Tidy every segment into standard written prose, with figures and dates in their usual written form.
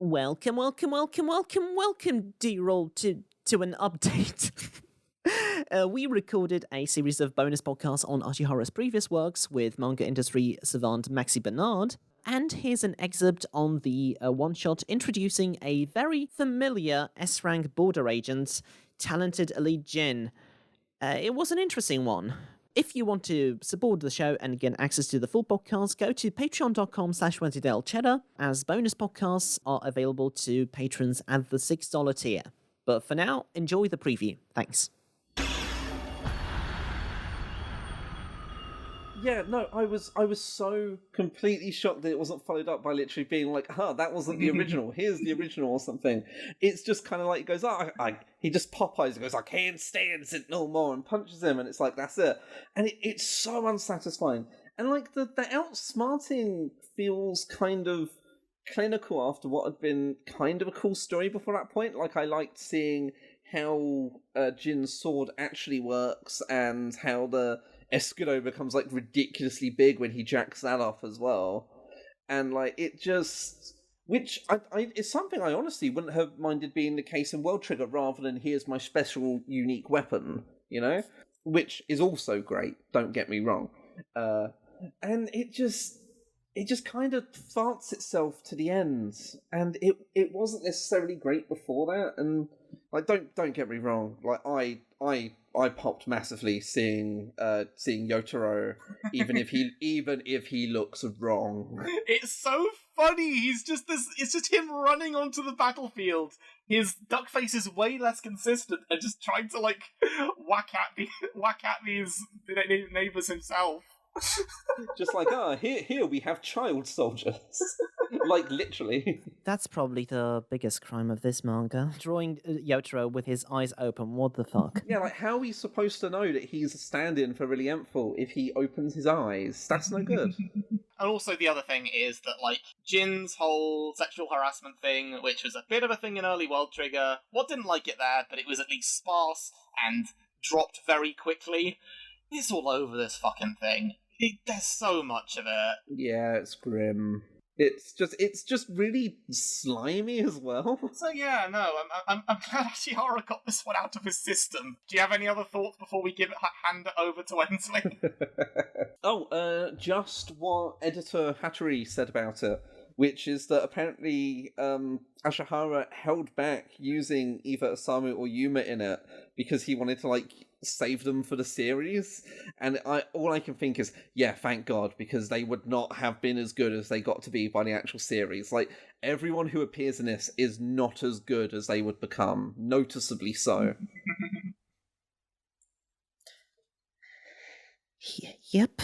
Welcome, D-Roll, to an update. We recorded a series of bonus podcasts on Ashihara's previous works with manga industry savant Maxi Bernard, and here's an excerpt on the one-shot introducing a very familiar S-rank border agent, talented elite Jin. It was an interesting one. If you want to support the show and get access to the full podcast, go to patreon.com/Wensleydale Cheddar, as bonus podcasts are available to patrons at the $6 tier. But for now, enjoy the preview. Thanks. Yeah, no, I was so completely shocked that it wasn't followed up by literally being like, that wasn't the original. Here's the original or something. It's just kind of like, he goes, he just Popeyes and goes, I can't stand it no more, and punches him, and it's like, that's it. And it's so unsatisfying. And like, the outsmarting feels kind of clinical after what had been kind of a cool story before that point. Like, I liked seeing how Jin's sword actually works, and how the Escudo becomes like ridiculously big when he jacks that off as well. And like, it just, which it's something I honestly wouldn't have minded being the case in World Trigger, rather than here's my special unique weapon, you know, which is also great, don't get me wrong. And it just kind of farts itself to the end, and it wasn't necessarily great before that. And like, don't get me wrong, like I popped massively seeing Yotaro, even if he looks wrong. It's so funny. He's just this. It's just him running onto the battlefield. His duck face is way less consistent, and just trying to like whack at these neighbors himself. Just like, here we have child soldiers. Like, literally. That's probably the biggest crime of this manga. Drawing Yotaro with his eyes open, what the fuck? Yeah, like, how are we supposed to know that he's a stand-in for Really Empful if he opens his eyes? That's no good. And also the other thing is that, like, Jin's whole sexual harassment thing, which was a bit of a thing in early World Trigger, didn't like it there, but it was at least sparse and dropped very quickly. It's all over this fucking thing. There's so much of it. Yeah, it's grim. It's just really slimy as well. So yeah, no, I'm glad Ashihara got this one out of his system. Do you have any other thoughts before we hand it over to Wensley? Just what editor Hattori said about it, which is that apparently Ashihara held back using either Osamu or Yuma in it because he wanted to like save them for the series, and all I can think is, yeah, thank God, because they would not have been as good as they got to be by the actual series. Like, everyone who appears in this is not as good as they would become, noticeably so. Yep.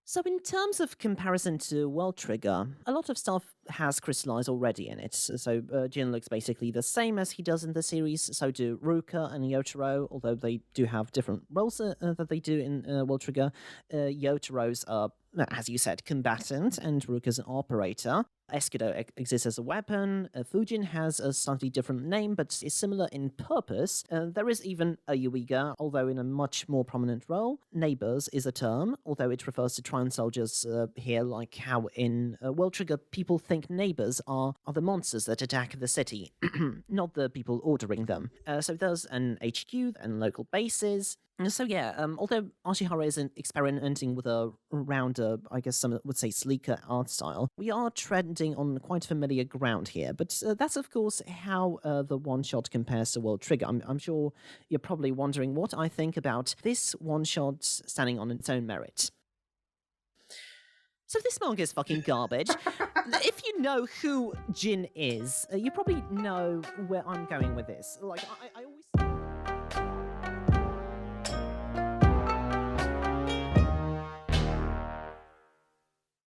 So in terms of comparison to World Trigger, a lot of stuff has crystallized already in it. So Jin looks basically the same as he does in the series, so do Ruka and Yotaro, although they do have different roles that they do in World Trigger. Yotaro's are, as you said, combatant, and Ruka's an operator. Escudo exists as a weapon. Fujin has a slightly different name, but is similar in purpose. There is even a Yuiga, although in a much more prominent role. Neighbors is a term, although it refers to Trine soldiers here, like how in World Trigger people think neighbors are the monsters that attack the city, not the people ordering them. So there's an HQ and local bases. So yeah, although Ashihara isn't experimenting with a rounder, I guess some would say sleeker art style, we are treading on quite familiar ground here. But that's of course how the one-shot compares to World Trigger. I'm sure you're probably wondering what I think about this one-shot standing on its own merit. So this manga is fucking garbage. If you know who Jin is, you probably know where I'm going with this. Like, I always...